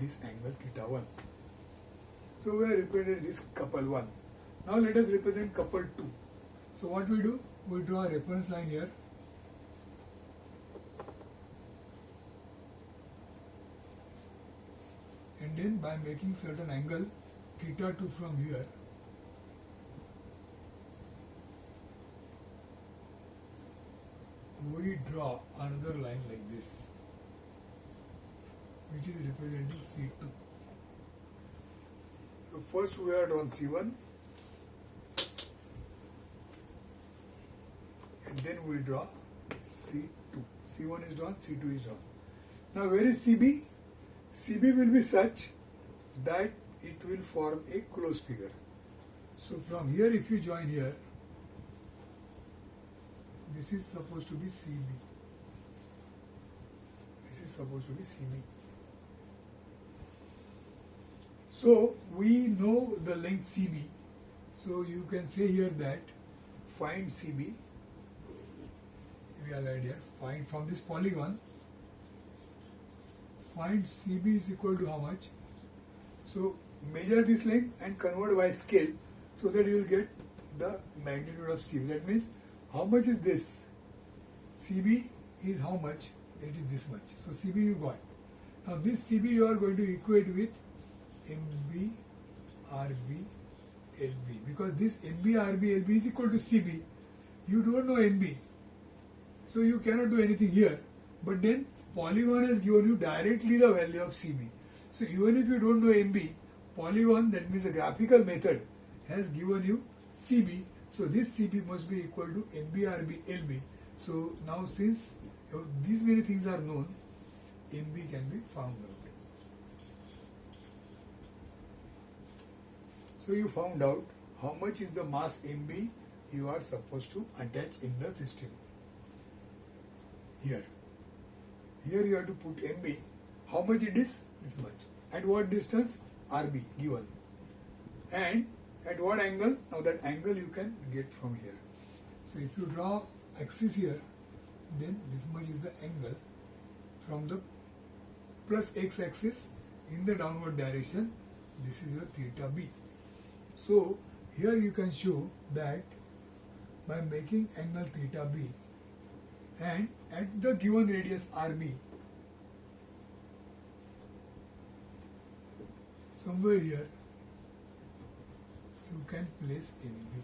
this angle theta 1. So we have represented this couple 1. Now let us represent couple 2. So what we do? We draw a reference line here. And then by making certain angle theta 2 from here, we draw another line like this, which is representing C2. So first we have drawn C1, and then we draw C2. C1 is drawn, C2 is drawn. Now where is CB? CB will be such that it will form a closed figure. So from here, if you join here, this is supposed to be CB. This is supposed to be CB. So we know the length CB. So you can say here that find CB. We are right here. Find from this polygon. Find CB is equal to how much? So measure this length and convert by scale so that you will get the magnitude of CB. That means how much is this? CB is how much? It is this much. So CB you got. Now this CB you are going to equate with MB, RB, LB. Because this MB, RB, LB is equal to CB. You don't know MB. So you cannot do anything here. But then polygon has given you directly the value of CB. So even if you don't know MB, polygon, that means a graphical method, has given you CB. So this CB must be equal to MB, RB, LB. So now since these many things are known, MB can be found out. So you found out how much is the mass MB you are supposed to attach in the system. Here. Here you have to put MB. How much it is? This much. At what distance? RB given. And at what angle? Now that angle you can get from here. So if you draw axis here, then this much is the angle from the plus x axis in the downward direction. This is your theta B. So here you can show that by making angle theta B and at the given radius RB, somewhere here you can place MB.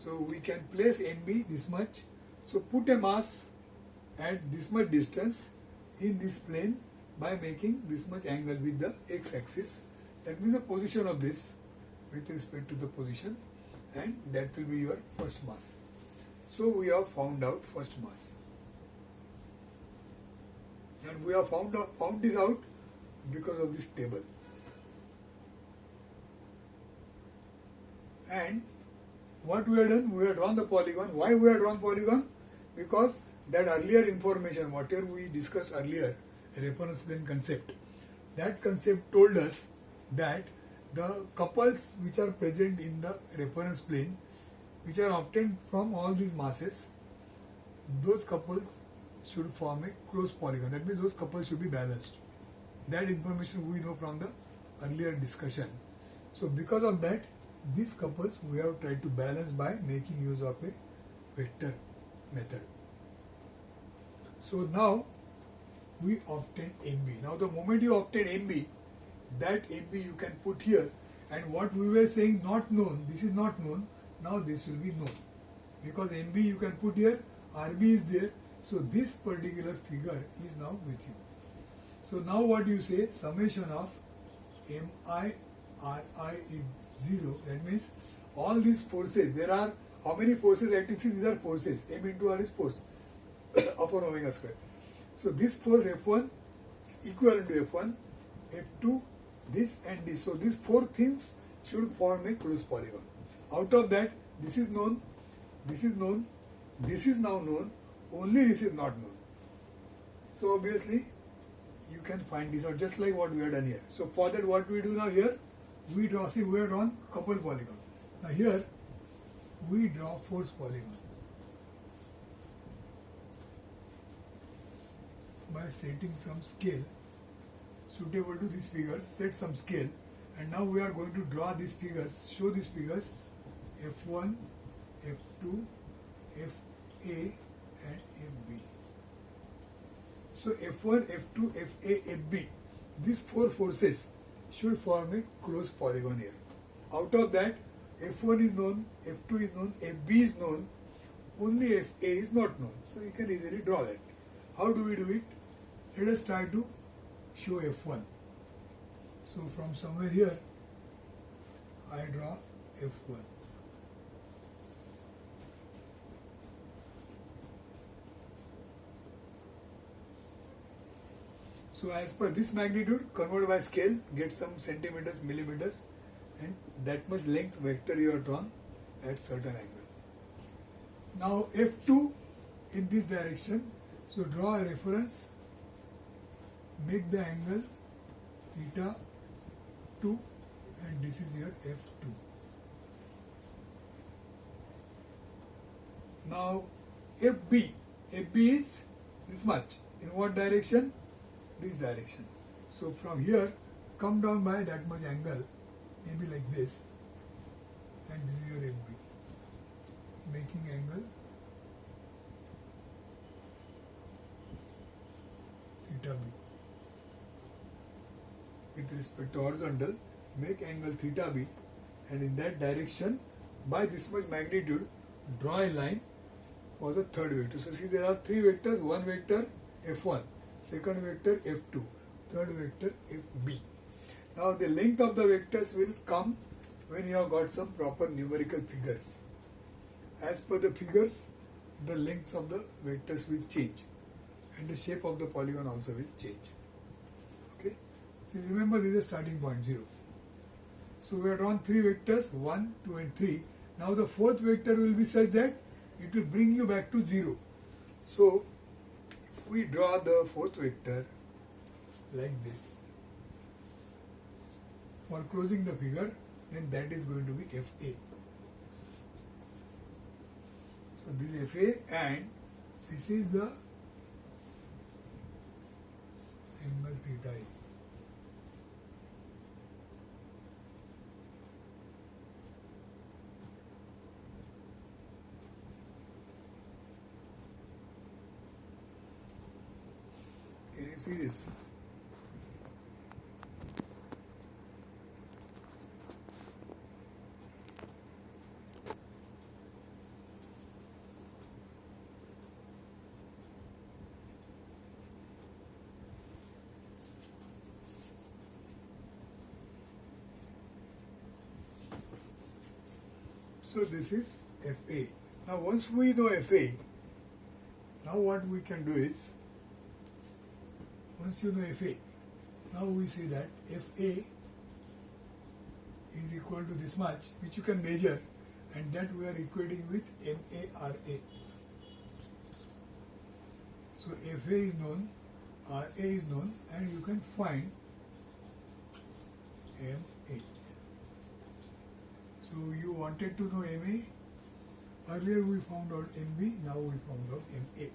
So we can place MB this much. So put a mass at this much distance in this plane by making this much angle with the x-axis. That means the position of this with respect to the position, and that will be your first mass. So we have found out first mass. And we have found this out because of this table. And what we have done, we have drawn the polygon. Why we have drawn polygon? Because that earlier information, whatever we discussed earlier, reference plane concept, that concept told us that the couples which are present in the reference plane, which are obtained from all these masses, those couples should form a closed polygon. That means those couples should be balanced. That information we know from the earlier discussion. So because of that, these couples we have tried to balance by making use of a vector method. So now we obtain MB. Now the moment you obtain MB, that MB you can put here, and what we were saying not known, this is not known, now this will be known. Because MB you can put here, RB is there, so this particular figure is now with you. So now what you say, summation of MI, RI is 0, that means all these forces, there are how many forces acting? These are forces, M into R is force upon omega square. So this force F1 is equivalent to F1, F2, this and this. So these four things should form a closed polygon. Out of that, this is known, this is known, this is now known, only this is not known. So obviously, you can find this out just like what we have done here. So for that, what we do now here, we draw, see we have drawn couple polygon. Now here, we draw force polygon by setting some scale suitable to these figures, set some scale, and now we are going to draw these figures, show these figures F1, F2, FA and FB. So F1, F2, FA, FB, these four forces should form a closed polygon here. Out of that, F1 is known, F2 is known, FB is known, only FA is not known. So you can easily draw that. How do we do it? Let us try to show F1. So from somewhere here, I draw F1. So as per this magnitude, convert by scale, get some centimeters, millimeters, and that much length vector you are drawn at certain angle. Now F2 in this direction, so draw a reference, make the angle theta 2, and this is your F2. Now FB is this much. In what direction? This direction. So from here, come down by that much angle, maybe like this, and this is your FB, making angle theta B. With respect to horizontal, make angle theta B, and in that direction, by this much magnitude, draw a line for the third vector. So see, there are three vectors, one vector F1, second vector F2, third vector FB. Now the length of the vectors will come when you have got some proper numerical figures. As per the figures, the length of the vectors will change and the shape of the polygon also will change. Okay. So remember, this is starting point 0. So we have drawn three vectors, 1, 2 and 3. Now the fourth vector will be such that it will bring you back to 0. So if we draw the fourth vector like this, for closing the figure, then that is going to be FA. So this is FA and this is the angle theta A. Can you see this? So this is FA. Now once we know FA, now what we can do is, once you know FA, now we see that FA is equal to this much, which you can measure, and that we are equating with MARA. So FA is known, RA is known, and you can find MA. So you wanted to know MA, earlier we found out MB, now we found out MA.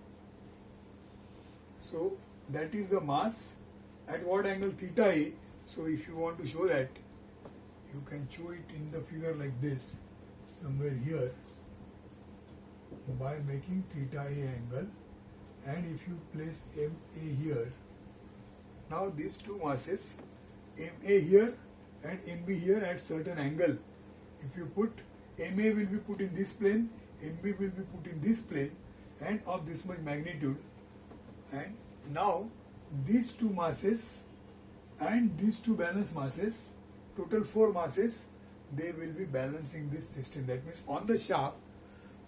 So that is the mass at what angle theta A. So if you want to show that, you can show it in the figure like this, somewhere here, by making theta A angle, and if you place MA here, now these two masses, MA here and MB here at certain angle, if you put, MA will be put in this plane, MB will be put in this plane, and of this much magnitude, and now these two masses and these two balanced masses, total 4 masses, they will be balancing this system. That means on the shaft,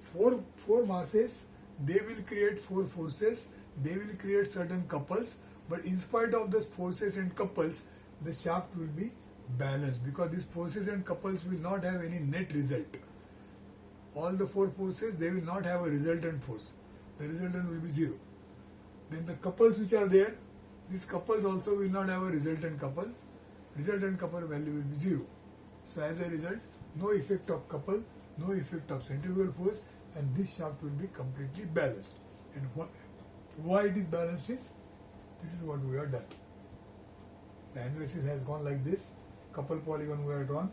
four masses, they will create 4 forces, they will create certain couples, but in spite of those forces and couples, the shaft will be balanced, because these forces and couples will not have any net result. All the 4 forces, they will not have a resultant force. The resultant will be 0. Then the couples which are there, these couples also will not have a resultant couple. Resultant couple value will be 0. So as a result, no effect of couple, no effect of centrifugal force, and this shaft will be completely balanced. And why it is balanced is, this is what we have done. The analysis has gone like this. Couple polygon we have drawn,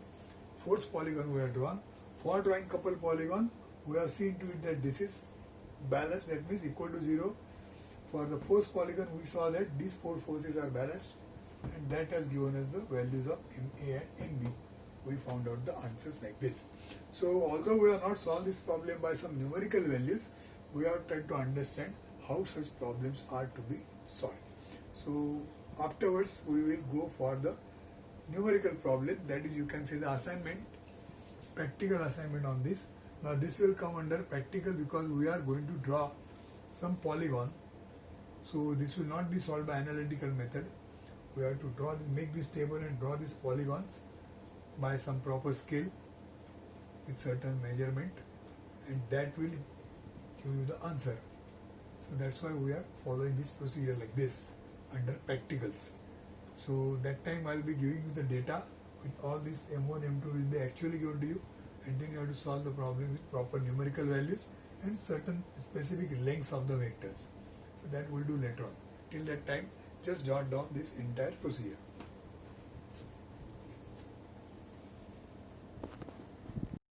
force polygon we have drawn. For drawing couple polygon, we have seen to it that this is balanced, that means equal to 0. For the force polygon, we saw that these four forces are balanced, and that has given us the values of MA and MB. We found out the answers like this. So although we have not solved this problem by some numerical values, we have tried to understand how such problems are to be solved. So afterwards we will go for the numerical problem, that is, you can say, the assignment, practical assignment on this. Now this will come under practical because we are going to draw some polygon. So this will not be solved by analytical method. We have to draw, make this table and draw these polygons by some proper scale with certain measurement, and that will give you the answer. So that's why we are following this procedure like this under practicals. So that time I'll be giving you the data with all this M1, M2 will be actually given to you, and then you have to solve the problem with proper numerical values and certain specific lengths of the vectors. So that we'll do later on. Till that time, just jot down this entire procedure.